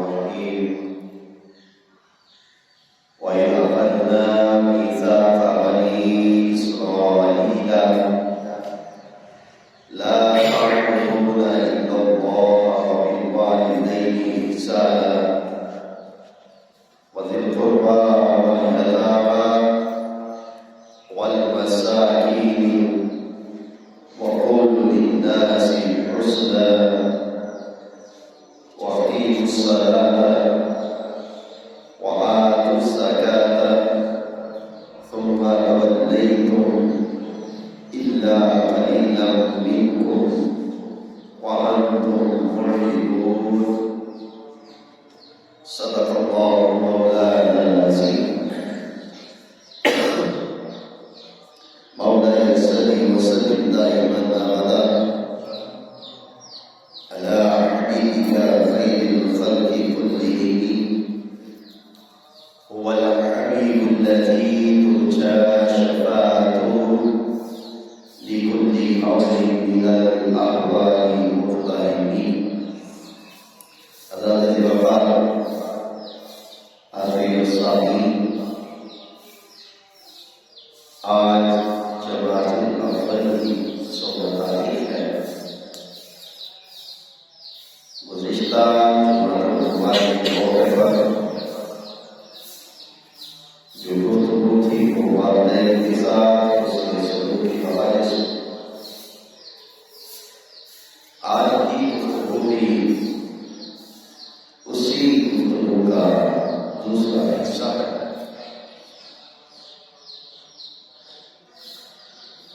الرحيم وإذ أخذنا ميثاق بني إسرائيل لا تعبدون إلا الله وبالوالدين إحسانا وذي القربى واليتامى والمساكين وقولوا للناس حسنا وأقيموا الصلاة وآتوا الزكاة ثم توليتم إلا قليلا منكم وأنتم معرضون صدق الله مولانا العظيم. مولاي صل وسلم دائما أبدا على حبيبك خير الخلق كلهم هو الحبيب الذي ترجى شفاعته لكل حول من الأهوال مقتحمين. حضرت وفا حاضرین الصالحین، آج جماعت الاول کی 16 تاریخ ہے. گزشتہ جماعت ہمارے موقع پر جو گفتگو تھی وہ والدین کے ساتھ اس کے سلوک کے حوالے سے. آج کی گفتگو بھی اسی گفتگو کا دوسرا حصہ ہے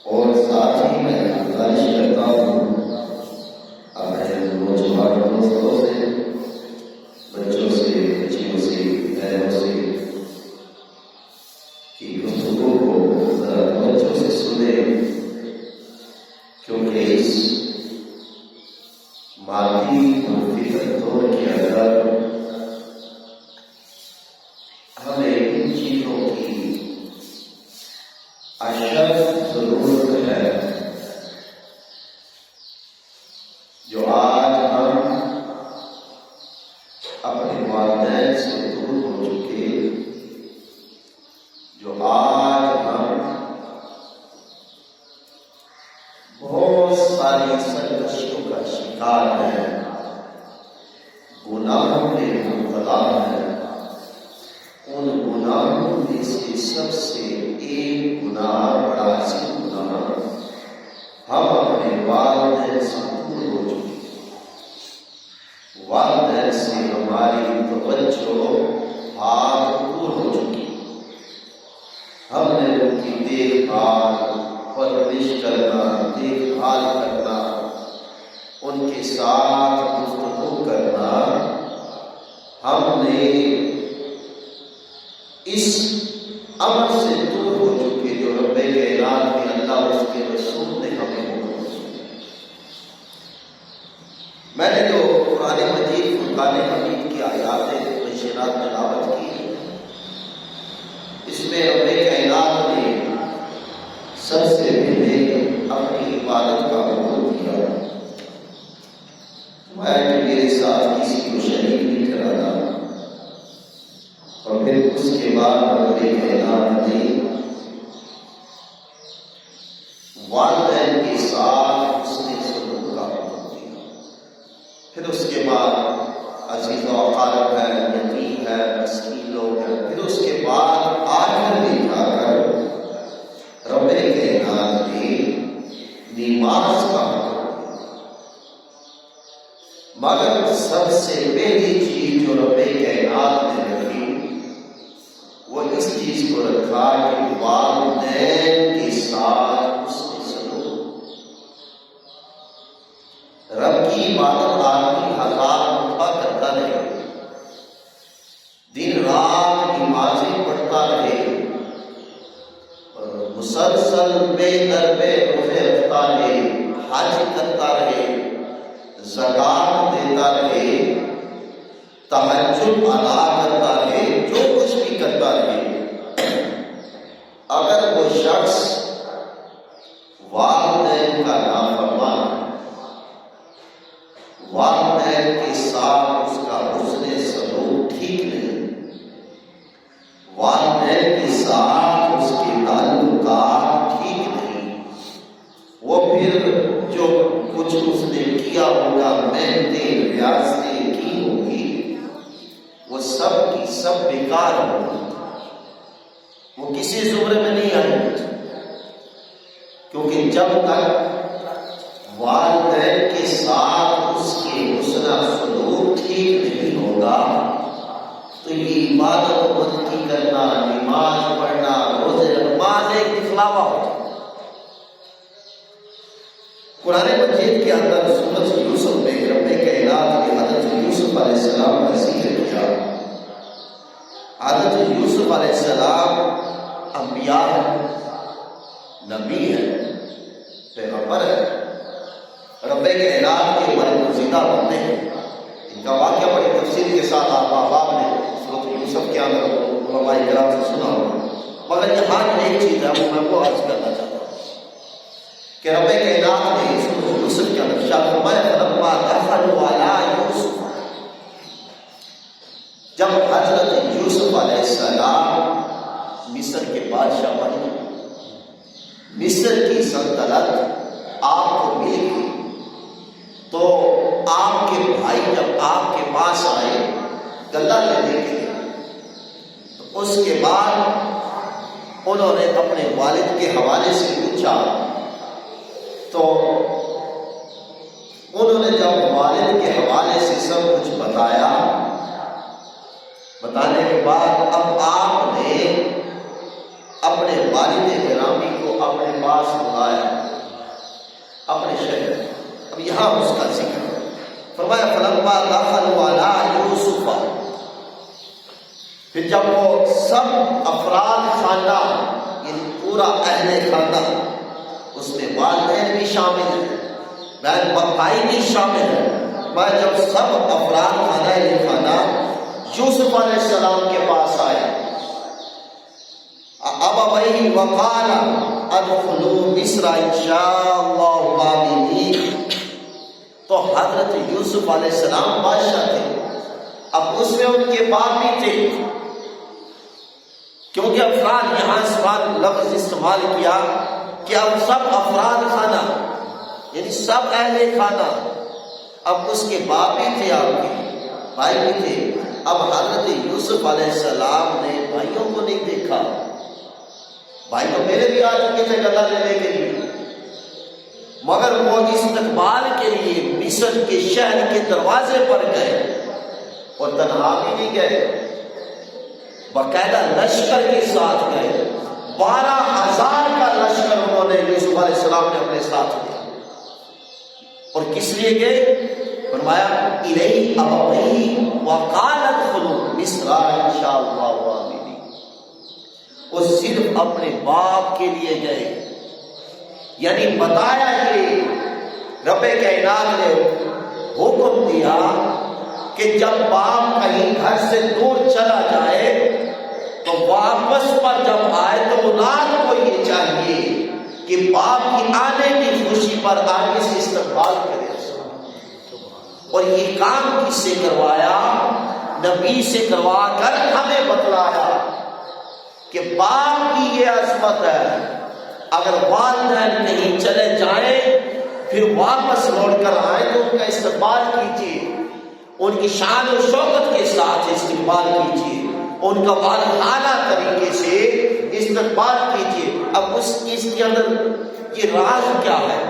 اور ساتھ ہی میں گزارش کرتا ہوں اپنے نوجوان دوستوں سے، بچوں سے، بچیوں سے، بہنوں سے کہ گفتگو کو ذرا توجہ سے سنیں، کیونکہ اس مادی منفرد دور کے اندر ہمیں ان چیزوں کی اشد ضرورت ہے جو آج ہم اپنے والدین سے دور ہو چکے، جو آج ہم بہت ساری سرکشیوں کا شکار ہیں، گناہوں میں مبتلا ہیں. ان گناہوں میں سے سب سے ایک گناہ، بڑا عظیم گناہ، ہم اپنے والدین سے دور ہو چکے. والدین سے ہماری توجہ بھاگ دور ہو چکی. ہم نے ان کی دیکھ بھال، پرورش کرنا، دیکھ بھال کرنا، ان کے ساتھ گفتگو کرنا، ہم نے اس امر سے دور ہو چکے جو رب کائنات میں اللہ اور اس کے رسول نے ہمیں حکم دیا. میں نے جو قرآن مجید فرقان حمید کی آیات بشیرات تلاوت کی، اس میں رب کائنات نے سب سے پہلے اپنی عبادت کا حکم دیا. میں میرے ساتھ کسی کو شریک نہیں ٹھہرانا، اور پھر اس کے بعد رب کائنات نے والدین کے ساتھ حسن سلوک کا حکم دیا. پھر اس کے بعد عزیز و اقارب ہے، یتیم ہے، مسکین لوگ ہیں. پھر اس کے بعد آخر میں جا کر رب کائنات نے نماز کا حکم دیا. مگر سب سے پہلی چیز جو رب کائنات نے رکھی وہ اس چیز کو رکھا کہ والدین کے ساتھ حسن سلوک. رب کی عبادت آدمی ہزار مرتبہ کرتا رہے، دن رات نمازیں پڑھتا رہے، اور مسلسل بے در بے روزے رکھتا رہے، حج کرتا رہے، زکات دیتا رہے، تہجد ادا کرتا رہے، جو کچھ بھی کرتا رہے، اگر وہ شخص والدین کا نافرمان ہے، والدین کے ساتھ اس کا حسن سلوک سب بیکار ہوگی، وہ کسی زمرے میں نہیں آئیں گے، کیونکہ جب تک والدین کے ساتھ اس کے حسن سلوک ٹھیک نہیں ہوگا تو یہ عبادت بندگی کرنا، نماز پڑھنا، روزے نماز ایک دکھلاوا ہوگا۔ قرآن مجید کے اندر سورۃ یوسف میں رب کائنات نے حضرت یوسف علیہ السلام کا ذکر کیا۔ حضرت یوسف علیہ السلام انبیاء ہیں، نبی ہیں، پیغمبر ہیں، رب کائنات کے برگزیدہ بندے ہیں۔ ان کا واقعہ بڑی تفصیل کے ساتھ آپ احباب نے سورۃ یوسف کے اندر علماء کرام سے سنا ہوگا، مگر یہاں ایک چیز ہے وہ میں وہ عرض کرنا چاہتا ہوں کہ رب کائنات نے سورۃ یوسف کے اندر ارشاد فرمایا فلما دخلوا علی یوسف، جب حضرت یوسف علیہ السلام مصر کے بادشاہ بن گئے، مصر کی سلطنت آپ کو مل گئی، تو آپ کے بھائی جب آپ کے پاس آئے گلہ لینے کے لیے، تو اس کے بعد انہوں نے اپنے والد کے حوالے سے پوچھا، تو انہوں نے جب والد کے حوالے سے سب کچھ بتایا، بتانے کے بعد اب آپ نے اپنے والد گرامی کو اپنے پاس بلایا، اپنے شہر۔ اب یہاں اس کا ذکر فرمایا فلما دخلوا علی یوسف، پھر جب وہ سب افراد خانہ یعنی پورا اہل خانہ، اس میں والدین بھی شامل ہیں، بہن بھائی بھی شامل ہیں، جب سب افراد خانہ یوسف علیہ السلام کے پاس آئے، ابویہ وقال ادخلوا مصر ان شاء اللہ آمنین، تو حضرت یوسف علیہ السلام بادشاہ تھے، اب اس میں ان کے باپ بھی تھے، کیونکہ افراد یہاں لفظ استعمال کیا کہ اب سب افراد خانہ یعنی سب اہل خانہ، اب اس کے باپ بھی تھے، آپ کے بھائی بھی تھے۔ اب حضرت یوسف علیہ السلام نے بھائیوں کو نہیں دیکھا، بھائی تو میرے بھی آ چکے تھے گلہ لینے کے لیے، مگر وہ استقبال کے لیے مصر کے شہر کے دروازے پر گئے، اور تنہا بھی نہیں گئے، باقاعدہ لشکر کے ساتھ گئے، 12,000 کا لشکر انہوں نے یوسف علیہ السلام نے اپنے ساتھ لیا۔ اور کس لیے گئے؟ فرمایا الیہ ابویہ وقال ادخلوا مصر ان شاء اللہ آمنین، وہ صرف اپنے باپ کے لیے گئے، یعنی بتایا کہ رب کائنات نے حکم دیا کہ جب باپ کہیں گھر سے دور چلا جائے تو واپس پر جب آئے تو اولاد کو یہ چاہیے کہ باپ کی آنے کی خوشی پر آگے سے استقبال کرے، اور یہ کام کس سے کروایا؟ نبی سے کروا کر ہمیں بتلایا کہ باپ کی یہ عظمت ہے، اگر والدین کہیں چلے جائیں پھر واپس لوٹ کر آئیں تو ان کا استقبال کیجیے، ان کی شان و شوکت کے ساتھ استقبال کیجیے، ان کا والدانہ طریقے سے استقبال کیجیے۔ اب اس کے اندر یہ راز کیا ہے؟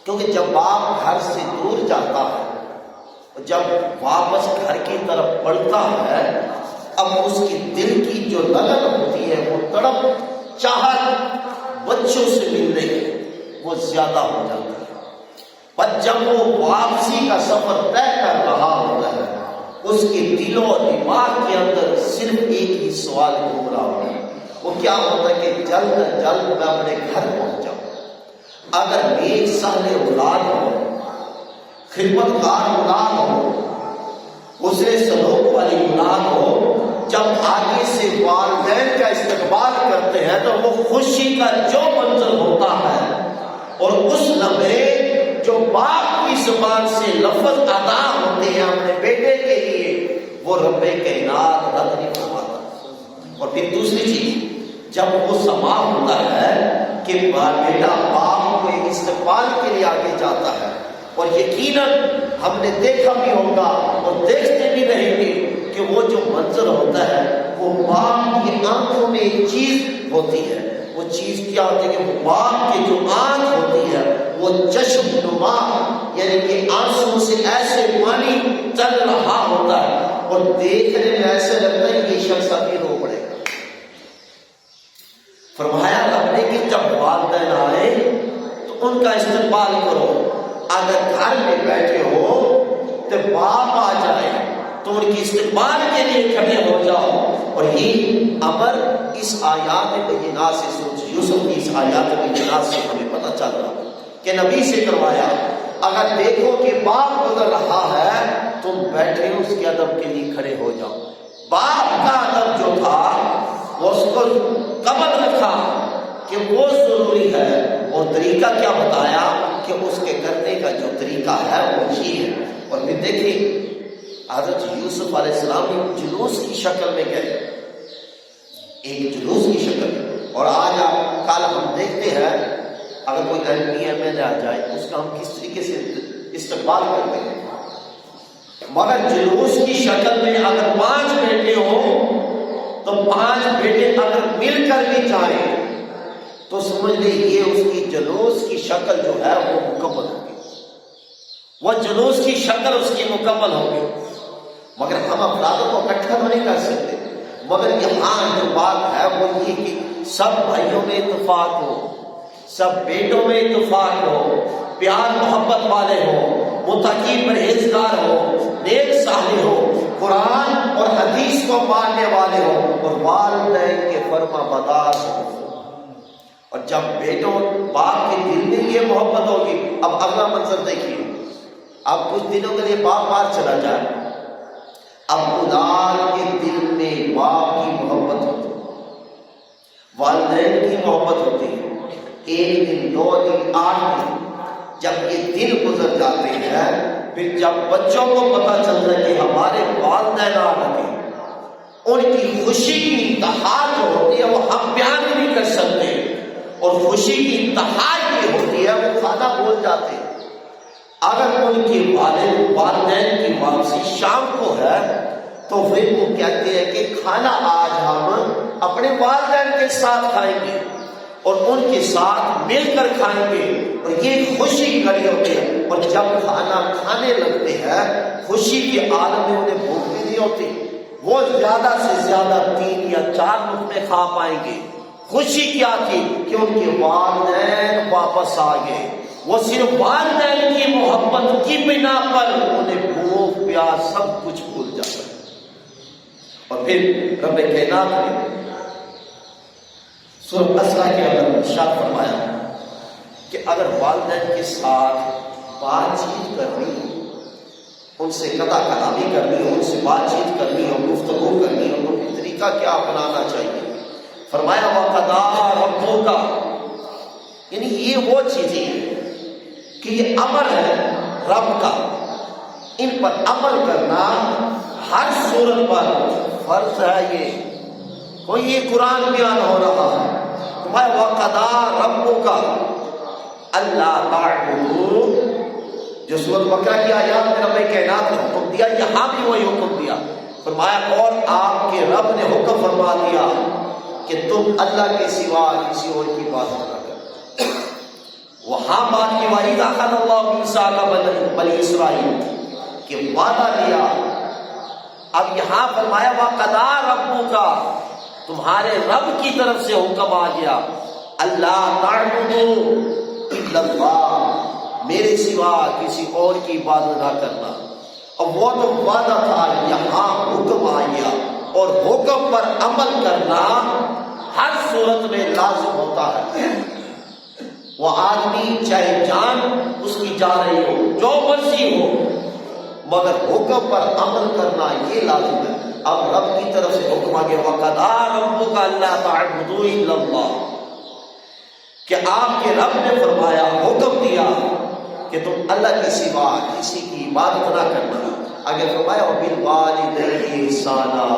کیونکہ جب باپ گھر سے دور جاتا ہے، جب واپس گھر کی طرف بڑھتا ہے، اب اس کی دل کی جو لگن ہوتی ہے، وہ تڑپ چاہت بچوں سے ملنے کی وہ زیادہ ہو جاتی ہے، پر جب وہ واپسی کا سفر طے کر رہا ہوتا ہے، اس کے دل و دماغ کے اندر صرف ایک ہی سوال گھوم رہا ہوتا ہے، وہ کیا ہوتا ہے کہ جلد از جلد میں اپنے گھر پہنچ جاؤں۔ اگر نیک صالح اولاد ہو، خدمت گار اولاد ہو، حسن سلوک والی اولاد ہو، جب آگے سے والدین کا استقبال کرتے ہیں تو وہ خوشی کا جو منظر ہوتا ہے، اور اس لمحے جو باپ کی زبان سے لفظ ادا ہوتے ہیں اپنے بیٹے کے لیے، وہ رب کائنات رد نہیں فرماتا۔ اور پھر دوسری چیز، جب وہ سما ہوتا ہے کہ بیٹا باپ کو ایک استقبال کے لیے آگے جاتا ہے، اور یقیناً ہم نے دیکھا بھی ہوگا اور دیکھتے بھی رہیں گے کہ وہ جو منظر ہوتی ہے، وہ چیز کیا ہوتی ہے کہ باپ کی جو آنکھ ہوتی ہے وہ چشم نما، یعنی کہ آنسوں سے ایسے پانی چل رہا ہوتا ہے اور دیکھنے میں ایسے لگتا ہے یہ شخص ابھی رو پڑے گا۔ فرمایا رب نے کہ جب والدین آئے تو ان کا استقبال کرو، اگر گھر میں بیٹھے ہو تو باپ آ جائے تو ان کی استقبال کے لیے کھڑے ہو جاؤ۔ اور یہ امر اس آیات بینات سے، سورۃ یوسف کی اس آیات بینات سے ہمیں پتہ چل رہا کہ نبی سے کروایا، اگر دیکھو کہ باپ گزر رہا ہے تم بیٹھے اس کے ادب کے لیے کھڑے ہو جاؤ۔ باپ کا ادب جو تھا وہ اس کو قبل رکھا کہ وہ ضروری ہے، اور طریقہ کیا بتایا کہ اس کے کرنے کا جو طریقہ ہے وہ یہ ہے۔ اور پھر دیکھیں حضرت یوسف علیہ السلام ایک جلوس کی شکل میں گئے، ایک جلوس کی شکل میں، اور آج کل ہم دیکھتے ہیں اگر کوئی MPML آ جائے اس کا ہم کس طریقے سے استقبال کرتے ہیں، مگر جلوس کی شکل میں اگر 5 بیٹے ہوں تو 5 بیٹے اگر مل کر بھی جائیں تو سمجھ لیں یہ اس کی جلوس کی شکل جو ہے وہ مکمل ہوگی، وہ جلوس کی شکل اس کی مکمل ہوگی۔ مگر ہم افرادوں کو اکٹھا تو نہیں کر سکتے، مگر یہاں جو بات ہے وہ یہ کہ سب بھائیوں میں اتفاق ہو، سب بیٹوں میں اتفاق ہو، پیار محبت والے ہو، متقی پرہیزگار ہو، نیک صالح ہو، قرآن اور حدیث کو ماننے والے ہو، اور والدین کے فرما بردار ہو۔ اور جب بیٹوں باپ کے دل میں یہ محبت ہوگی، اب اگلا منظر دیکھیے، اب کچھ دنوں کے لیے باپ باہر چلا جائے، اب اولاد کے دل میں باپ کی محبت ہوتی ہے، والدین کی محبت ہوتی ہے، 1 دن 2 دن 8 دن جب یہ دن گزر جاتے ہیں، پھر جب بچوں کو پتہ چلتا ہے کہ ہمارے والدین آ رہے ہیں، ان کی خوشی کی انتہا جو ہوتی ہے وہ ہم بیان نہیں کر سکتے، اور خوشی کی انتہا یہ ہوتی ہے وہ کھانا بھول جاتے ہیں۔ اگر ان کے والدین کی واپسی شام کو ہے تو پھر وہ کہتے ہیں کہ کھانا آج ہم اپنے والدین کے ساتھ کھائیں گے اور ان کے ساتھ مل کر کھائیں گے، اور یہ خوشی کی گھڑی ہوتی ہے۔ اور جب کھانا کھانے لگتے ہیں خوشی کے عالم میں انہیں بھوک بھی نہیں ہوتی، وہ زیادہ سے زیادہ 3 یا 4 لقمے کھا پائیں گے۔ خوشی کیا تھی کہ ان کے والدین واپس آ گئے، وہ صرف والدین کی محبت کی بنا پر انہیں بھوک پیاس سب کچھ بھول جاتا ہے۔ اور پھر رب کائنات نے سورۃ اسراء کے اندر ارشاد فرمایا کہ اگر والدین کے ساتھ بات چیت کرنی ہو، ان سے قطع کلامی کرنی ہو، ان سے بات چیت کرنی ہو، گفتگو کرنی ہو، تو پھر طریقہ کیا اپنانا چاہیے؟ فرمایا وَقَضَىٰ رَبُّكَ، یعنی یہ وہ چیزیں ہیں کہ یہ امر ہے رب کا، ان پر عمل کرنا ہر صورت پر فرض ہے۔ یہ کوئی یہ قرآن بیان ہو رہا ہے، تمہارے وَقَضَىٰ رَبُّكَ أَلَّا تَعْبُدُوا، جو سورۃ بقرہ کی آیات میں رب کائنات نے حکم دیا، یہاں بھی وہی حکم دیا۔ فرمایا اور آپ کے رب نے حکم فرما دیا کہ تم اللہ کے سوا کسی اور کی عبادت نہ کرو۔ وہاں بات کی وعید اخذ اللہ میثاق بنی اسرائیل کہ وعدہ لیا، اب یہاں فرمایا وَقَضَىٰ رَبُّكَ، تمہارے رب کی طرف سے حکم آ گیا، اللہ تعبدوا الا اللہ، میرے سوا کسی اور کی عبادت نہ کرنا۔ اب وہ تو وعدہ تھا، یہاں حکم آ گیا، اور حکم پر عمل کرنا ہر صورت میں لازم ہوتا ہے۔ وہ آدمی چاہے جان اس کی جا رہی ہو، جو مرضی ہو، مگر حکم پر عمل کرنا یہ لازم ہے۔ اب رب کی طرف سے حکم آ گیا وَقَضَىٰ رَبُّكَ أَلَّا تَعْبُدُوا إِلَّا اللَّهَ، کہ آپ کے رب نے فرمایا، حکم دیا کہ تم اللہ کے سوا کسی کی عبادت نہ کرنا۔ آگے فرمایا وَبِالْوَالِدَيْنِ إِحْسَانًا،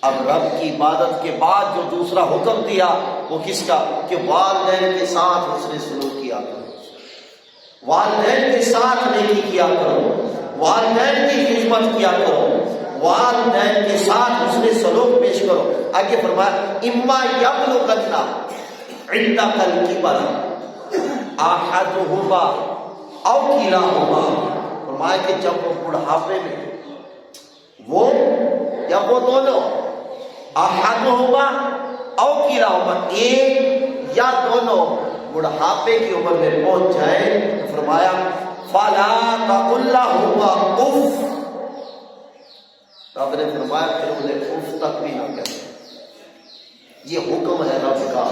اب رب کی عبادت کے بعد جو دوسرا حکم دیا وہ کس کا؟ کہ والدین کے ساتھ حسن سلوک کیا کرو، والدین کے ساتھ نیکی کیا کرو، والدین کی خدمت کیا کرو، والدین کے ساتھ حسن سلوک پیش کرو. آگے فرمایا اما یبلغن عندک الکبر احدہما او کلاہما. فرمایا کہ جب وہ بڑھاپے میں وہ یا وہ دونوں احدہما او کلاہما ایک یا دونوں بڑھاپے کی عمر میں پہنچ جائیں, فرمایا فلا تقل لہما اف. رب نے فرمایا پھر انہیں اف تک بھی نہ کہنا. یہ حکم ہے رب کا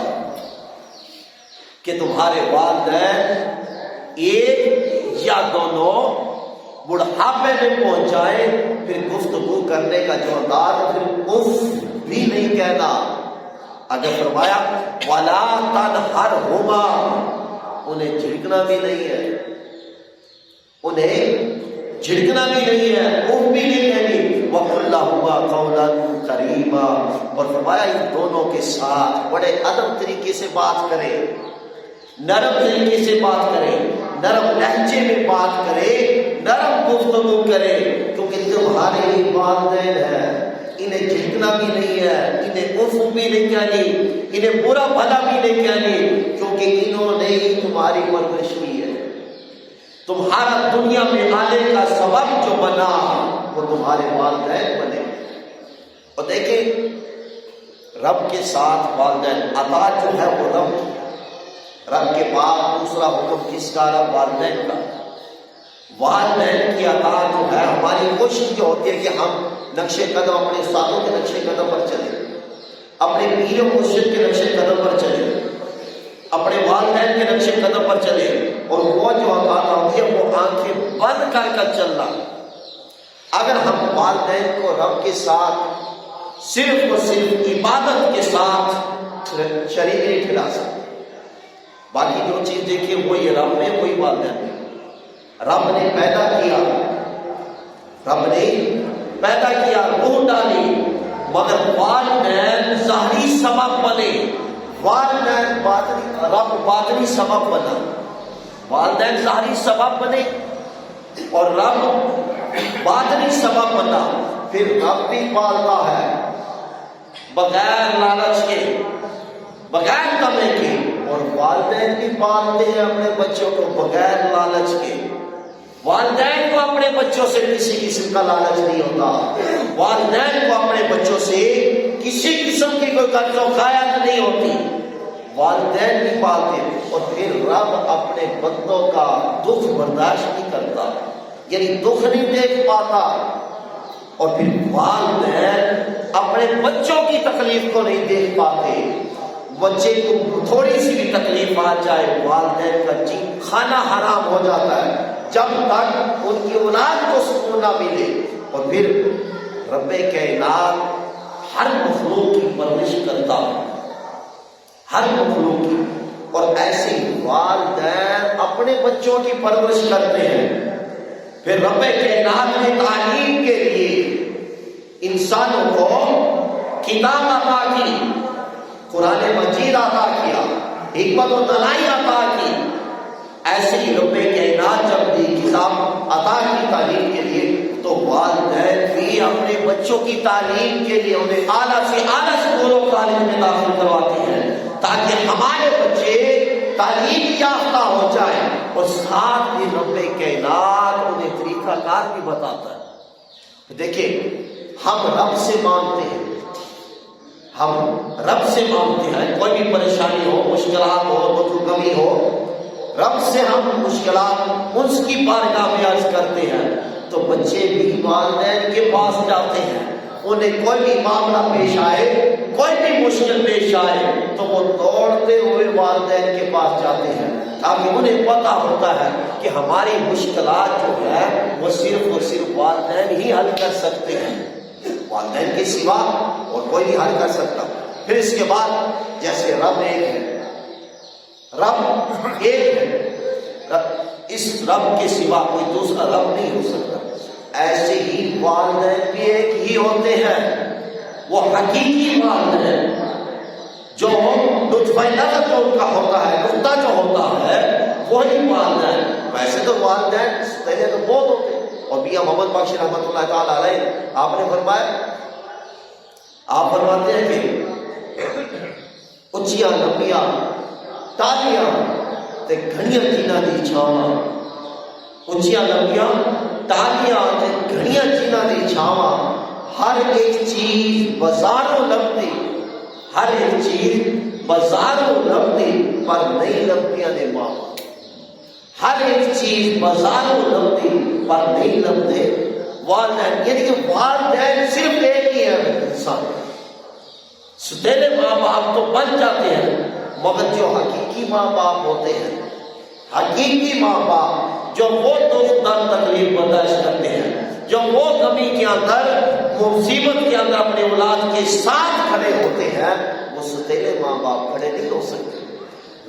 کہ تمہارے والدین ایک یا دونوں بڑھاپے میں پہنچ جائیں, پھر گفتگو کرنے کا جو انداز پھر اف بھی نہیں کہنا. اگر فرمایا وَلَا تَنْهَرْهُمَا, انہیں جھڑکنا بھی نہیں ہے, انہیں جھڑکنا بھی نہیں ہے, اف بھی نہیں کہنی. وَقُلْ لَهُمَا قَوْلًا كَرِيمًا, اور فرمایا ان دونوں کے ساتھ بڑے ادب طریقے سے بات کرے, نرم طریقے سے بات کرے, نرم لہجے میں بات کرے, نرم گفتگو کرے, کیونکہ تمہارے ہی والدین ہیں. انہیں جھڑکنا بھی نہیں ہے, انہیں اف بھی نہیں کہنی, انہیں برا بھلا بھی نہیں کہنی, کیونکہ انہوں نے ہی تمہاری پرورش کی ہے. تمہارا دنیا میں آنے کا سبب جو بنا وہ تمہارے والدین بنے. اور دیکھیں رب کے ساتھ والدین عطا جو ہے وہ رب کے بعد دوسرا حکم کس کا؟ رب والدین کا. والدین کی عطا جو ہے ہماری کوشش یہ ہوتی ہے کہ ہم نقش قدم اپنے استادوں کے نقش قدم پر چلیں, اپنے پیر و مرشد کے نقش قدم پر چلیں, اپنے والدین کے نقش قدم پر چلیں, اور وہ جو عطا ہوتی ہے وہ آنکھیں بند کر کر چلنا. اگر ہم والدین کو رب کے ساتھ صرف اور صرف عبادت کے ساتھ شریک نہیں ٹھہرا سکتے, باقی جو چیز دیکھیے وہ یہ رب میں وہی والدین میں. رب نے پیدا کیا, رب نے پیدا کیا, روح ڈالی, مگر والدین ظاہری سبب بنے, والدین رب باطنی سبب بنا. والدین ظاہری سبب بنے اور رب باطنی سبب بنا. پھر رب بھی پالتا ہے بغیر لالچ کے, بغیر تمے کے, اور والدین بھی پالتے ہیں اپنے بچوں کو بغیر لالچ کے. والدین کو اپنے بچوں سے کسی قسم کا لالچ نہیں ہوتا, والدین کو اپنے بچوں سے کسی قسم کی کوئی قرض و خیانت نہیں ہوتی. والدین بھی پالتے ہیں, اور پھر رب اپنے بندوں کا دکھ برداشت نہیں کرتا, یعنی دکھ نہیں دیکھ پاتا. اور پھر والدین اپنے بچوں کی تکلیف کو نہیں دیکھ پاتے. بچے کو تھوڑی سی بھی تکلیف آ جائے والدین کا جی کھانا حرام ہو جاتا ہے, جب تک ان کی اولاد کو سکون نہ ملے. اور پھر رب کائنات ہر مخلوق کی پرورش کرتا ہے, ہر مخلوق کی, اور ایسے والدین اپنے بچوں کی پرورش کرتے ہیں. پھر رب کائنات نے تعلیم کے لیے انسانوں کو کتاب عطا کی, قرآن مجید عطا کیا, حکمت و دلائی عطا کی. ایسے ہی رب کائنات جب بھی کتاب عطا کی تعلیم کے لیے, تو والدین بھی اپنے بچوں کی تعلیم کے لیے انہیں اعلیٰ سے اعلیٰ اسکول و کالج میں داخل کرواتے ہیں, تاکہ ہمارے بچے تعلیم یافتہ ہو جائیں. اور ساتھ ہی رب کائنات انہیں طریقہ کار بھی بتاتا ہے. دیکھیں ہم رب سے مانگتے ہیں, ہم رب سے مانگتے ہیں, کوئی بھی پریشانی ہو, مشکلات ہو, دکھ غمی ہو, رب سے ہم مشکلات اس کی بارگاہ میں عرض کرتے ہیں. تو بچے بھی والدین کے پاس جاتے ہیں, انہیں کوئی بھی معاملہ پیش آئے, کوئی بھی مشکل پیش آئے, تو وہ دوڑتے ہوئے والدین کے پاس جاتے ہیں, تاکہ انہیں پتہ ہوتا ہے کہ ہماری مشکلات جو ہے وہ صرف اور صرف والدین ہی حل کر سکتے ہیں, والدین کے سوا اور کوئی نہیں حل کر سکتا. پھر اس کے بعد جیسے رب ایک ہے, رب ایک ہے, اس رب کے سوا کوئی دوسرا رب نہیں ہو سکتا. ایسے ہی والدین بھی ایک ہی ہوتے ہیں, وہ حقیقی والدین جو نطفہ نظر جو ان کا ہوتا ہے, نقطہ جو ہوتا ہے وہی والدین. ویسے تو والدین پہلے تو بہت ہوتے, اور میاں محمد بخش رحمۃ اللہ تعالی علیہ آپ نے فرمایا، آپ فرماتے ہیں کہ اچیاں لمبیاں ٹاہلیاں تے گھڑیاں جنہاں دی چھاواں، اچیاں لمبیاں ٹاہلیاں تے گھڑیاں جنہاں دی چھاواں، ہر ایک چیز بازاروں لبدی، ہر ایک چیز بازاروں لبدی پر نہیں لبدیاں دے ماں، ہر ایک چیز بازاروں لبدی پر نہیں لبدے والدین، یعنی کہ والدین صرف ایک ہی ہے انسان، ستیلے ماں باپ تو بن جاتے ہیں، مگر جو حقیقی ماں باپ ہوتے ہیں، حقیقی ماں باپ جو وہ دکھ درد تکلیف برداشت کرتے ہیں، جو وہ کمی کے اندر مصیبت کے اندر اپنے اولاد کے ساتھ کھڑے ہوتے ہیں، وہ ستیلے ماں باپ کھڑے نہیں ہو سکتے۔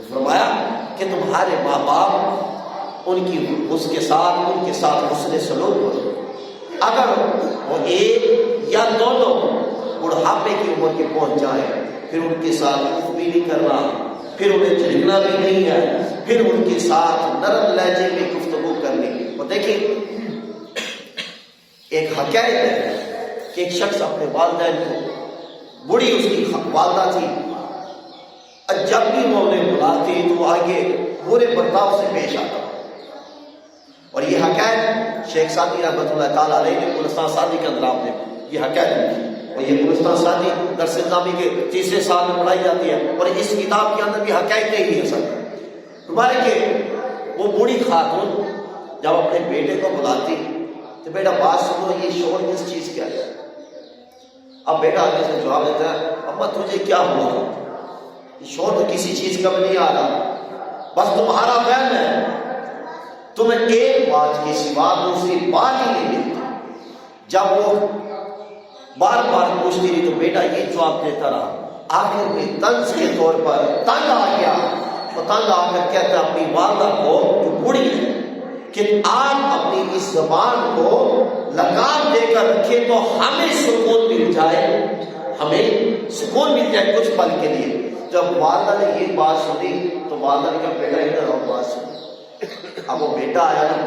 فرمایا کہ تمہارے ماں باپ ان کے ساتھ حسن سلوک کرو، اگر وہ ایک یا دونوں بڑھاپے کی عمر کے پہنچ جائیں، پھر ان کے ساتھ اف بھی نہیں کرنا، پھر انہیں جھڑکنا بھی نہیں ہے، پھر ان کے ساتھ نرم لہجے میں گفتگو کرنی۔ اور دیکھیں ایک حقیقت ہے کہ ایک شخص اپنے والدین کو، بڑی اس کی والدہ تھی، جب بھی وہ انہیں بلاتی تو وہ آگے برے برتاؤ سے پیش آتا، اور یہ حقیقت شیخ سعدی رحمۃ اللہ تعالیٰ علیہ نے گلستان سعدی کے اندر آپ نے یہ حقیقت لکھی، اور یہ گلستان سعدی درس نظامی کے تیسرے سال میں پڑھائی جاتی ہے، اور اس کتاب کے اندر بھی حقیقت ہی ہے سر۔ تمہارے کہ وہ بوڑھی خاتون جب اپنے بیٹے کو بلاتی تو بیٹا بات سنو، یہ شور کس چیز کا ہے؟ اب بیٹا آگے سے جواب دیتا ہے، ابا تجھے کیا ہوا؟ یہ شور تو کسی چیز کا بھی نہیں آ رہا، بس تمہارا فہم ہے، تمہیں ایک بات کے سوا دوسری بات ہی نہیں ملتی۔ جب وہ بار بار پوچھتی رہی تو بیٹا یہ جواب دیتا رہا، آخر میں طنز کے طور پر تنگ آ گیا، وہ تنگ آ کر کہتا اپنی والدہ کو جو بوڑھی ہے کہ آپ اپنی اس زبان کو لگام دے کر رکھیں تو ہمیں سکون مل جائے، ہمیں سکون مل جائے کچھ پل کے لیے۔ جب والدہ نے یہ بات سنی تو والدہ نے کہا بیٹا ادھر اور بات سنی۔ اب وہ بیٹا آیا نا،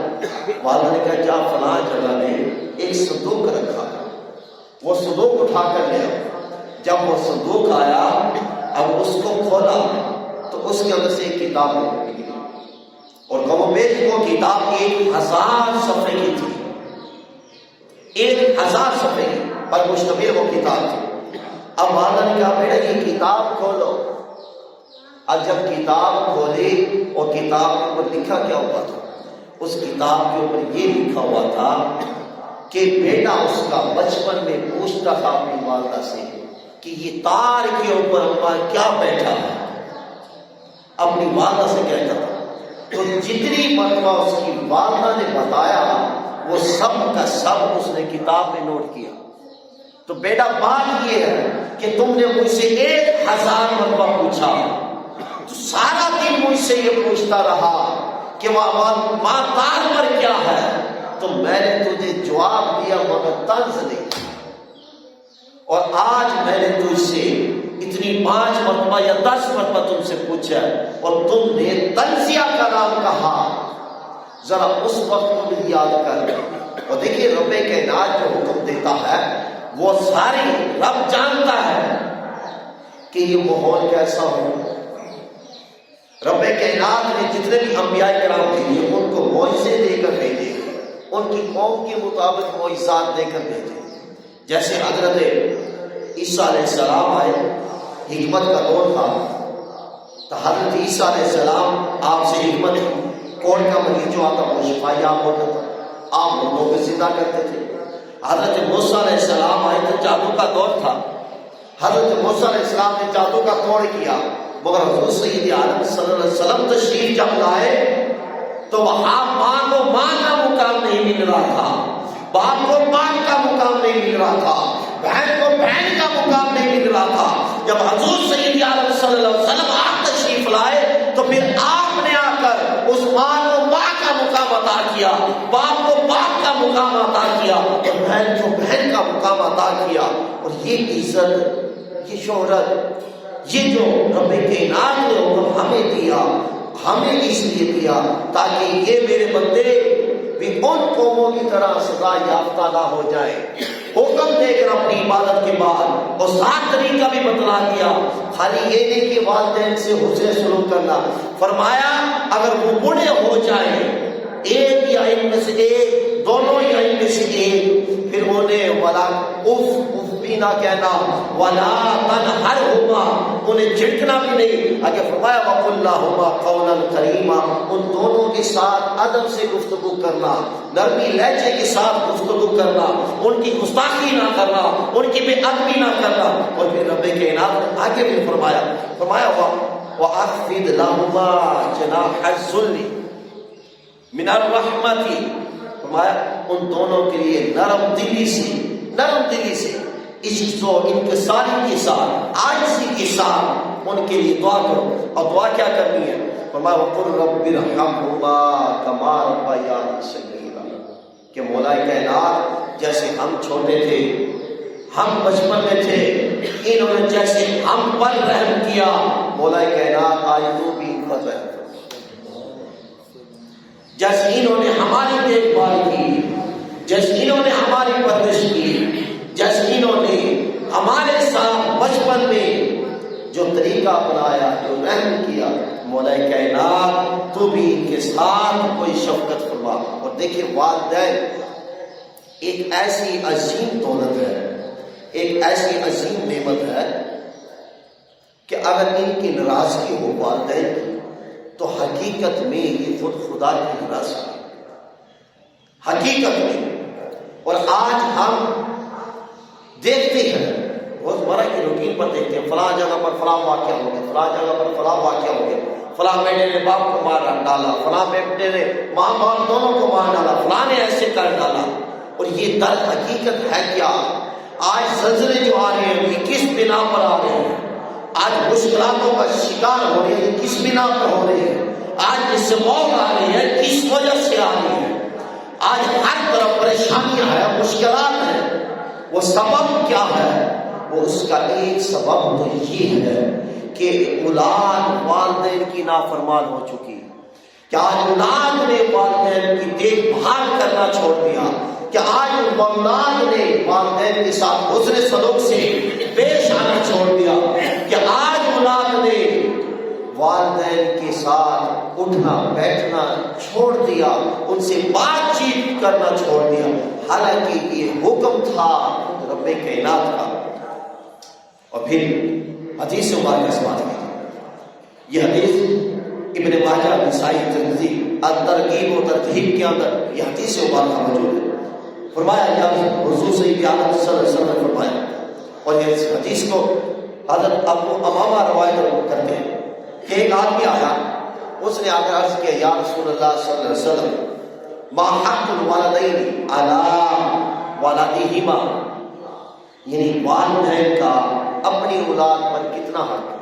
والدہ نے کہا جا فلاں جگہ نے ایک صندوق رکھا، وہ صندوق اٹھا کر لے آؤ۔ جب وہ صندوق آیا، اب اس کو کھولا تو اس کے اندر سے ایک کتاب نکلی، اور کم بیش وہ کتاب 1000 صفحے کی تھی، 1000 صفحے پر مشتمل وہ کتاب تھی۔ اب والدہ نے کہا بیٹا یہ کتاب کھولو۔ اب جب کتاب کھولی اور کتاب کے اوپر لکھا کیا ہوا تھا؟ اس کتاب کے اوپر یہ لکھا ہوا تھا کہ بیٹا اس کا بچپن میں پوچھتا تھا اپنی والدہ سے کہ یہ تار کے اوپر اما کیا بیٹھا ہے، اپنی والدہ سے کہتا تھا۔ تو جتنی مرتبہ اس کی والدہ نے بتایا وہ سب کا سب اس نے کتاب میں نوٹ کیا۔ تو بیٹا بات یہ ہے کہ تم نے مجھ سے 1000 مرتبہ پوچھا، تو سارا دن مجھ سے یہ پوچھتا رہا کہ ماں تار پر کیا ہے، تو میں نے تجھے جواب دیا مگر طنز نہیں، اور آج میں نے تجھ سے اتنی 5 مرتبہ یا 10 مرتبہ تم سے پوچھا اور تم نے طنزیہ کلام کہا، ذرا اس وقت کو بھی یاد کر۔ اور دیکھیے رب کائنات جو حکم دیتا ہے وہ ساری رب جانتا ہے کہ یہ ماحول کیسا ہو۔ رب کائنات نے جتنے بھی انبیاء کرام بھیجے ان کو معجزے دے کر بھیجے، ان کی قوم کے مطابق معجزات دے کر بھیجے۔ جیسے حضرت عیسیٰ علیہ السلام آئے، حکمت کا دور تھا، تو حضرت عیسیٰ علیہ السلام آپ سے حکمت، کون کا مریض جو آتا وہ شفا یاب ہوتا تھا، آپ مردوں کو زندہ کرتے تھے۔ حضرت موسیٰ علیہ السلام آئے تو جادو کا دور تھا، حضرت موسیٰ علیہ السلام نے جادو کا توڑ کیا، مگر حضور سید عالم صلی اللہ علیہ وسلم تشریف جب لائے تو وہاں ماں کو ماں کا مقام نہیں مل رہا تھا، باپ کو باپ کا مقام نہیں مل رہا تھا، بہن کو بہن کا مقام نہیں مل رہا تھا۔ جب حضور سید عالم صلی اللہ علیہ وسلم آپ تشریف لائے تو پھر آپ نے آ کر اس ماں کو ماں کا مقام عطا کیا، باپ کو باپ کا مقام عطا کیا، اور بہن کو بہن کا مقام عطا کیا۔ اور یہ عزت، یہ شہرت، یہ جو رب کائنات نے حکم ہمیں دیا، ہمیں اس لیے دیا تاکہ یہ میرے بندے بھی ان قوموں کی طرح سزا یافتہ نہ ہو جائے۔ حکم دے کر اپنی عبادت کے بعد اور سات طریقہ بھی بتلا دیا، خالی یہ نہیں کہ والدین سے حسن سلوک کرنا، فرمایا اگر وہ بوڑھے ہو جائیں، ایک یا ان میں سے ایک، دونوں یا ان میں سے ایک، پھر انہیں ولا اف بھی نہ کہنا، ولا تنہرہما، انہیں جھڑکنا بھی نہیں، آگے فرمایا وَقُلْ لَهُمَا قَوْلًا كَرِيمًا، ان دونوں کے ساتھ ادب سے گفتگو کرنا، نرمی لہجے کے ساتھ گفتگو کرنا، ان کی گستاخی نہ کرنا، ان کی بے ادبی نہ کرنا۔ اور پھر رب کائنات نے آگے بھی فرمایا وَأَخْفِضْ لَهُمَا جَنَاحَ الذُّلِّ مِنَ الرَّحْمَةِ، فرمایا ان دونوں کے لیے نرم دلی سے عجز و انکساری کے ساتھ، عاجزی کے ساتھ ان کے لیے دعا کرو۔ اور دعا کیا کرنی ہے؟ فرمایا وَقُلْ رَبِّ ارْحَمْهُمَا كَمَا رَبَّيَانِي صَغِيرًا، کہ مولا کائنات جیسے ہم چھوٹے تھے، ہم بچپن میں تھے، انہوں نے جیسے ہم پر رحم کیا، مولا کائنات آج تو بھی ان پر رحم، جیسے انہوں نے ہماری دیکھ بھال کی، جیسے انہوں نے ہماری پرورش کی، جیسے انہوں نے ہمارے ساتھ بچپن میں جو طریقہ اپنایا، جو رحم کیا، مولا کائنات تو بھی ان کے ساتھ کوئی شفقت فرما۔ اور دیکھیں والدین ایک ایسی عظیم دولت ہے، ایک ایسی عظیم نعمت ہے کہ اگر ان کی ناراضگی ہو والدین کی تو حقیقت میں یہ خود خدا کی ناراضگی حقیقت میں۔ اور آج ہم دیکھتے ہیں، روزمرہ کی روٹین پر دیکھتے ہیں، فلاں جگہ پر فلاں واقعہ ہو گیا، فلاں جگہ پر فلاں واقعہ ہو گیا، فلاں بیٹے نے باپ کو مار ڈالا، فلاں بیٹے نے ماں باپ دونوں کو مار ڈالا، فلاں نے ایسے کر ڈالا۔ اور یہ در حقیقت ہے کیا؟ آج زلزلے جو آ رہے ہیں یہ کس بنا پر آ رہے ہیں؟ آج مشکلاتوں کا شکار ہو رہے ہیں کس بنا پر ہو رہے ہیں؟ آج اس سے موت آ رہی ہے کس وجہ سے آ رہی ہے؟ آج ہر طرف پریشانیاں ہیں، مشکلات ہیں، وہ سبب کیا ہے؟ وہ اس کا ایک سبب تو یہ ہے کہ اولاد والدین کی نافرمان ہو چکی، کہ آج اولاد نے والدین کی دیکھ بھال کرنا چھوڑ دیا، کہ آج اولاد نے والدین کے ساتھ حسن سلوک سے پیش آنا چھوڑ دیا، کہ آج اولاد نے والدین کے ساتھ اٹھنا بیٹھنا چھوڑ دیا، ان سے بات چیت کرنا چھوڑ دیا، حالانکہ یہ حکم تھا رب کائنات کا۔ اور پھر حدیث مبارکہ سماعت کیجیے، یہ حدیث ابن ماجہ، نسائی، ترمذی، الترغیب و ترہیب کے اندر یہ حدیث مبارکہ موجود ہے۔ فرمایا یا حضور صلی اللہ علیہ وسلم نے فرمایا، اور یہ حدیث کو حضرت ابو امامہ روایت کرتے ہیں کہ ایک آدمی آیا، اس نے آ کر عرض کیا یا رسول اللہ صلی اللہ علیہ وسلم ما حق الوالدین علی ولدہما، یعنی والدین کا اپنی اولاد پر کتنا حق ہے؟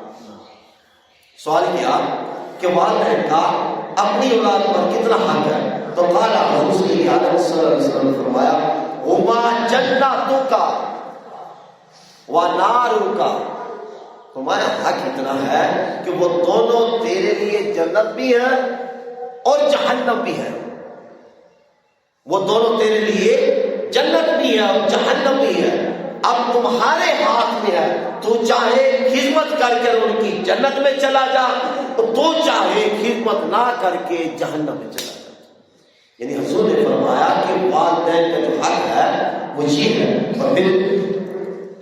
سوال کیا کہ والدین کا اپنی اولاد پر کتنا حق ہے؟ تو قال حضور صلی اللہ علیہ وسلم نے فرمایا ہما جنتک ونارک، تمہارا حق اتنا ہے کہ وہ دونوں تیرے لیے جنت بھی ہے اور جہنم بھی ہے، وہ دونوں تیرے لیے جنت بھی ہے اور جہنم بھی ہے۔ اب تمہارے ہاتھ میں ہے، تو چاہے خدمت کر کے ان کی جنت میں چلا جا، تو چاہے خدمت نہ کر کے جہنم میں چلا جا۔ یعنی حضور نے فرمایا کہ والدین کا جو حق ہے وہ یہ ہے۔ اور پھر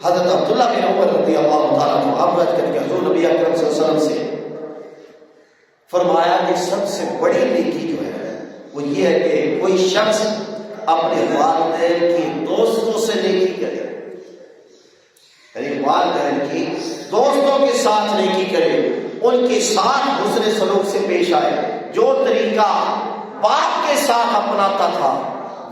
حضرت عبداللہ بن عمر رضی اللہ تعالیٰ عنہ عبرت کر کے حضور نبی اکرم صلی اللہ علیہ وسلم سے فرمایا کہ سب سے بڑی نیکی جو ہے وہ یہ ہے کہ کوئی شخص اپنے والدین کی دوستوں سے نیکی کرے، یعنی والدین کی دوستوں کے ساتھ نیکی کرے، ان کے ساتھ حسن سلوک سے پیش آئے، جو طریقہ باپ کے ساتھ اپناتا تھا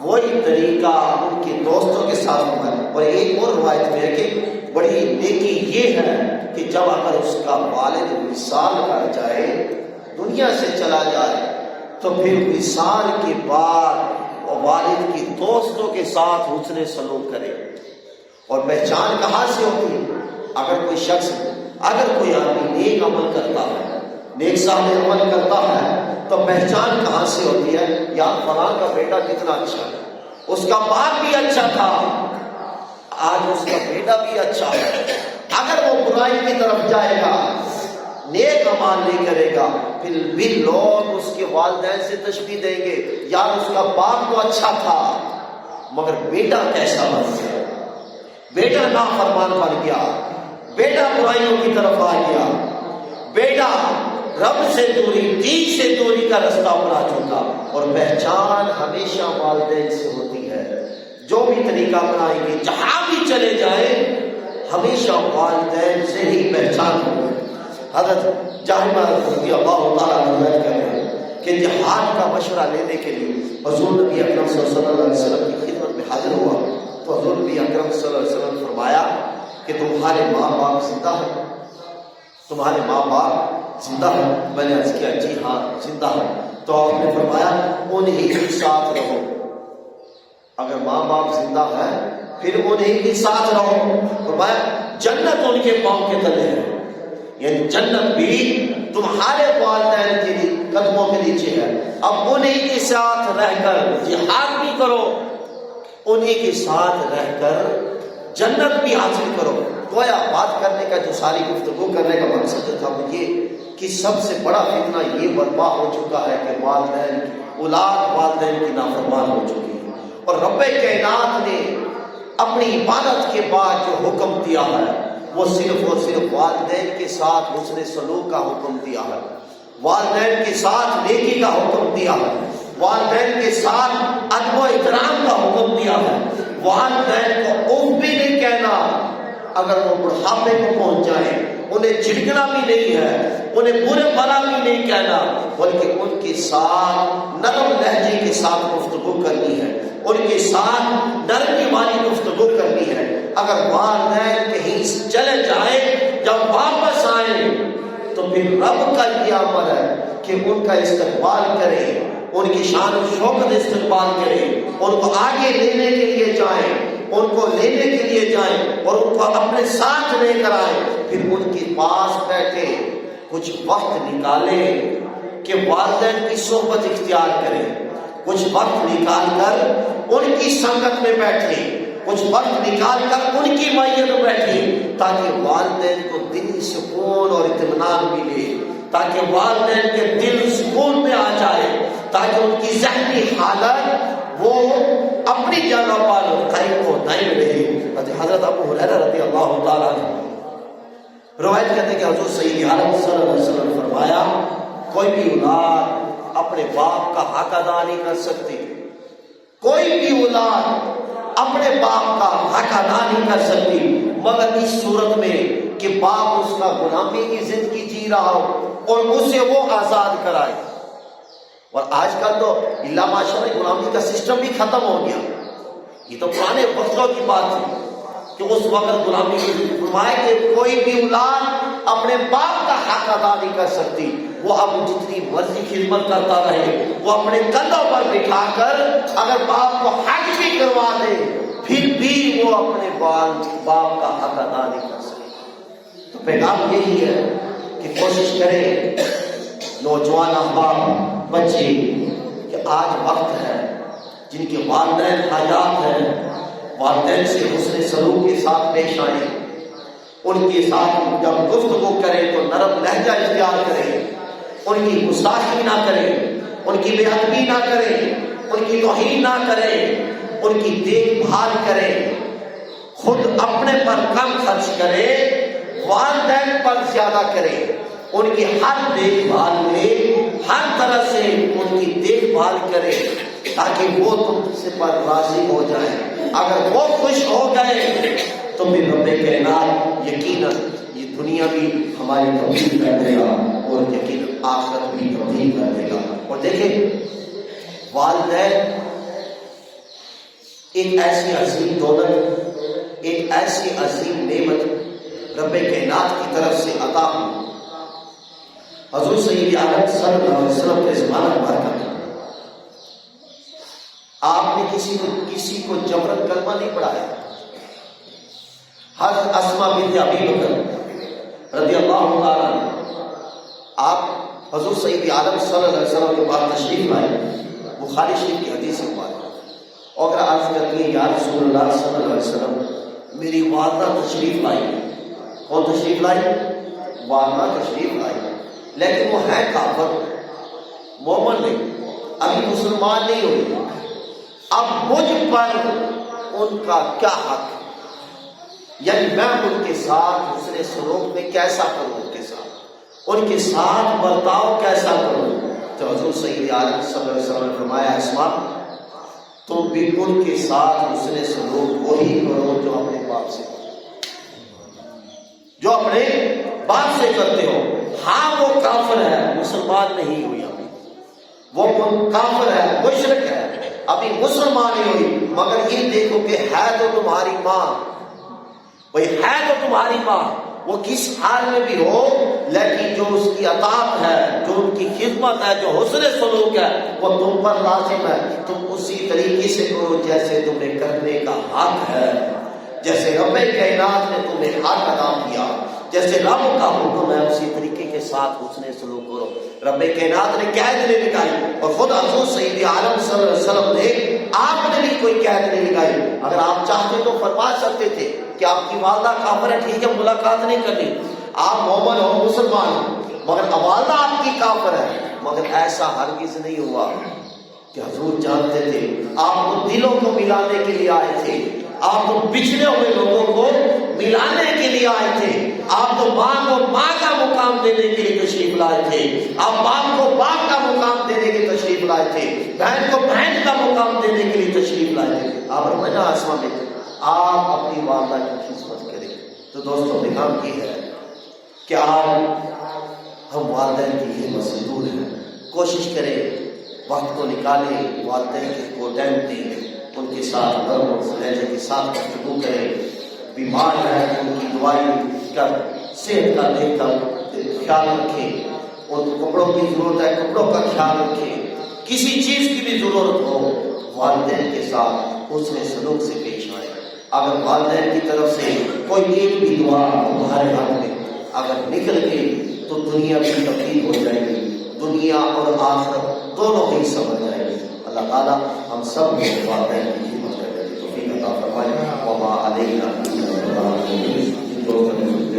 وہی طریقہ ان کے دوستوں کے ساتھ ہوا۔ اور ایک اور روایت میں ہے کہ بڑی نیکی یہ ہے کہ جب اگر اس کا والد وصال کر جائے، دنیا سے چلا جائے، تو پھر وصال کے بعد وہ والد کی دوستوں کے ساتھ حسن سلوک کرے۔ اور پہچان کہاں سے ہوتی؟ اگر کوئی شخص، اگر کوئی آدمی نیک عمل کرتا ہے، نیک صالح عمل کرتا ہے، تو پہچان کہاں سے ہوتی ہے؟ یار فلاں کا بیٹا کتنا اچھا ہے، اس کا باپ بھی اچھا تھا، آج اس کا بیٹا بھی اچھا ہے۔ اگر وہ برائی کی طرف جائے گا، نیک اعمال نہیں کرے گا، پھر بھی لوگ اس کے والدین سے تشبیہ دیں گے، یار اس کا باپ تو اچھا تھا مگر بیٹا کیسا بن گیا، بیٹا نافرمان بن گیا، بیٹا برائیوں کی طرف آ گیا، بیٹا رب سے دوری، دین سے دوری کا رستہ اپنا چکا۔ اور پہچان ہمیشہ والدین سے ہوتی ہے، جو بھی طریقہ اپنائیں گے، جہاں بھی چلے جائیں، ہمیشہ والدین سے ہی پہچان ہوگی۔ حضرت جابر رضی اللہ تعالیٰ عنہ کہتے ہیں کہ جہاد کا مشورہ لینے کے لیے حضور نبی اکرم صلی اللہ علیہ وسلم کی خدمت میں حاضر ہوا تو حضور نبی اکرم صلی اللہ علیہ وسلم نے فرمایا کہ تمہارے ماں باپ زندہ ہیں؟ تمہارے ماں باپ زندہ ہیں؟ میں نے عرض کیا جی ہاں زندہ ہیں۔ تو آپ نے فرمایا انہی کے ساتھ رہو، اگر ماں باپ زندہ ہیں پھر انہی کے ساتھ رہو۔ فرمایا جنت ان کے پاؤں کے تلے ہے، یعنی جنت بھی تمہارے والدین کے قدموں کے نیچے ہے۔ اب انہی کے ساتھ رہ کر جہاد بھی کرو، انہی کے ساتھ رہ کر جنت بھی حاصل کرو۔ گویا بات کرنے کا جو ساری گفتگو کرنے کا مقصد تھا وہ یہ کہ سب سے بڑا فتنہ یہ برپا ہو چکا ہے کہ والدین اولاد والدین کی نافرمان ہو چکی ہے، اور رب کائنات نے اپنی عبادت کے بعد جو حکم دیا ہے وہ صرف اور صرف والدین کے ساتھ حسن سلوک کا حکم دیا ہے، والدین کے ساتھ نیکی کا حکم دیا ہے، والدین کے ساتھ ادب و احترام کا حکم دیا ہے۔ والدین کو اف بھی نہیں کہنا، اگر وہ بڑھاپے کو پہنچ جائیں انہیں جھڑکنا بھی نہیں ہے، انہیں برے بھلا بھی نہیں کہنا، بلکہ ان کے ساتھ نرم لہجے کے ساتھ گفتگو کرنی ہے، ان کے ساتھ نرمی والی گفتگو کرنی ہے۔ اگر والدین کہیں چلے جائیں، جب واپس آئیں تو پھر رب کا یہ امر ہے کہ ان کا استقبال کریں، ان کی شان و شوکت استقبال کریں، ان کو آگے لینے کے لیے جائیں، ان کو لینے کے لیے جائیں اور ان کو اپنے ساتھ لے کر آئیں، پھر ان کے پاس بیٹھے کچھ وقت نکالیں کہ والدین کی صحبت اختیار کریں، کچھ وقت نکال کر ان کی سنگت میں بیٹھیں، کچھ وقت نکال کر ان کی معیت میں بیٹھیں، تاکہ والدین کو دلی سکون اور اطمینان ملے، تاکہ والدین کے دل سکون میں آ جائے، تاکہ ان کی ذہنی حالت وہ اپنی جگہ پر قائم و دائم رہے۔ حضرت ابو ہریرہ رضی اللہ تعالیٰ عنہ روایت کرتے ہیں کہ حضور سید عالم صلی اللہ علیہ وسلم نے فرمایا کوئی بھی اولاد اپنے باپ کا حق ادا نہیں کر سکتی، کوئی بھی اولاد اپنے باپ کا حق ادا نہیں کر سکتی مگر اس صورت میں کہ باپ اس کا غلامی کی زندگی جی رہا ہو اور اسے وہ آزاد کرائے۔ اور آج کل تو اللہ ماشاءاللہ غلامی کا سسٹم بھی ختم ہو گیا، یہ تو پرانے وقتوں کی بات تھی کہ اس وقت غلامی کی فرمائے کہ کوئی بھی اولاد اپنے باپ کا حق ادا نہیں کر سکتی، وہ اب جتنی مرضی خدمت کرتا رہے، وہ اپنے کندھوں پر بٹھا کر اگر باپ کو حج بھی کروا دے پھر بھی وہ اپنے باپ کا حق ادا نہیں کر سکتے۔ تو پیغام یہی ہے کہ کوشش کریں نوجوان احباب بچے کہ آج وقت ہے جن کے والدین حیات ہیں، والدین سے حسن سلوک کے ساتھ پیش آئیں، ان کے ساتھ جب گفتگو کریں تو نرم لہجہ اختیار کریں، ان کی گستاخی نہ کریں، ان کی بے ادبی نہ کریں، ان کی توہین نہ کریں، ان کی دیکھ بھال کریں، خود اپنے پر کم خرچ کریں، والدین پر زیادہ کریں، ان کی ہر دیکھ بھال میں ہر طرح سے ان کی دیکھ بھال کریں تاکہ وہ تم سے پر راضی ہو جائیں۔ اگر وہ خوش ہو گئے تو پھر رب کائنات یقیناً یہ دنیا بھی ہماری تبدیل کر دے گا اور یقیناً آخرت بھی تبدیل کر دے گا۔ اور دیکھیں والدین ایک ایسی عظیم دولت، ایک ایسی عظیم نعمت رب کائنات کی طرف سے عطا ہوئی۔ حضور سید عالم صلی اللہ علیہ وسلم کے زمانہ مبارکہ آپ نے کسی کو جبرن کلمہ نہیں پڑھایا۔ حضرت اسماء بنت ابی بکر رضی اللہ تعالیٰ عنہ آپ حضور سید عالم صلی اللہ علیہ وسلم کے بعد تشریف لائے، بخاری شریف کی حدیث سے بات، اور اگر عرض کرتی ہے یا رسول اللہ صلی اللہ علیہ وسلم میری والدہ تشریف لائی. کون تشریف لائی؟ والدہ تشریف لائی، لیکن وہ ہے کافر، مومن نہیں، ابھی مسلمان نہیں ہوئی. اب مجھ پر ان کا کیا حق ہے؟ یعنی میں ان کے ساتھ حسن سلوک میں کیسا کروں، ان کے ساتھ برتاؤ کیسا کروں؟ تو حضور سید عالم صلی اللہ علیہ وسلم نے فرمایا اسما تم بھی ان کے ساتھ حسن سلوک وہی کرو جو اپنے باپ سے کرتے ہو. ہاں وہ کافر ہے، مسلمان نہیں ہوئی ابھی، وہ کافر ہے، مشرک ہے، ابھی مسلمان نہیں ہوئی، مگر یہ دیکھو کہ ہے تو تمہاری ماں، بھائی ہے تو تمہاری ماں، وہ کس حال میں بھی ہو، لیکن جو اس کی اطاعت ہے، جو ان کی خدمت ہے، جو حسن سلوک ہے، وہ تم پر لازم ہے. تم اسی طریقے سے کرو جیسے تمہیں کرنے کا حق ہے، جیسے رب کائنات نے تمہیں حق ادا کیا، جیسے رب کا حکم ہے اسی طریقے کے ساتھ حسن سلوک کرو. رب کائنات نے قید نہیں لگائی، اور خود حضور سید عالم صلی اللہ علیہ وسلم نے آپ نے بھی کوئی قید نہیں لگائی. اگر آپ چاہتے تو فرما سکتے تھے کہ آپ کی والدہ کافر ہے، ٹھیک ہے ملاقات نہیں کرنی، آپ مومن ہو، مسلمان ہو، مگر والدہ آپ کی کافر ہے. مگر ایسا ہرگز نہیں ہوا کہ حضور جانتے تھے آپ تو دلوں کو ملانے کے لیے آئے تھے، آپ تو بچھڑے ہوئے لوگوں کو ملانے کے لیے آئے تھے، آپ تو ماں کو ماں کا مقام دینے کے لیے تشریف لائے تھے، آپ باپ کو باپ کا مقام دینے کے لیے تشریف لائے تھے، بہن کو بہن کا مقام دینے کے لیے تشریف لائے تھے. آپ رمضان آسمان میں آپ اپنی والدہ کی خدمت کریں. تو دوستوں پیغام یہ ہے کہ آج ہم والدین کی خدمت سے دور ہیں. کوشش کریں وقت کو نکالیں، والدین کو ٹائم دیں، ان کے ساتھ نرم لہجے کے ساتھ گفتگو کریں. بیمار ہے ان کی دوائی کا صحت کا دیکھ کر خیال رکھیں، ان کپڑوں کی ضرورت ہے کپڑوں کا خیال رکھیں، کسی چیز کی بھی ضرورت ہو والدین کے ساتھ حسن سلوک سے پیش آئے. اگر والدین کی طرف سے کوئی ایک بھی دعا تمہارے ہاتھ میں اگر نکل گئی تو دنیا بھی تبدیل ہو جائے گی، دنیا اور آخرت دونوں ہی سمجھ جائے گی. اللہ تعالیٰ ہم سب کو والدین کی خدمت کرنے کی توفیق عطا فرمائے. وما علینا الا البلاغ المبین.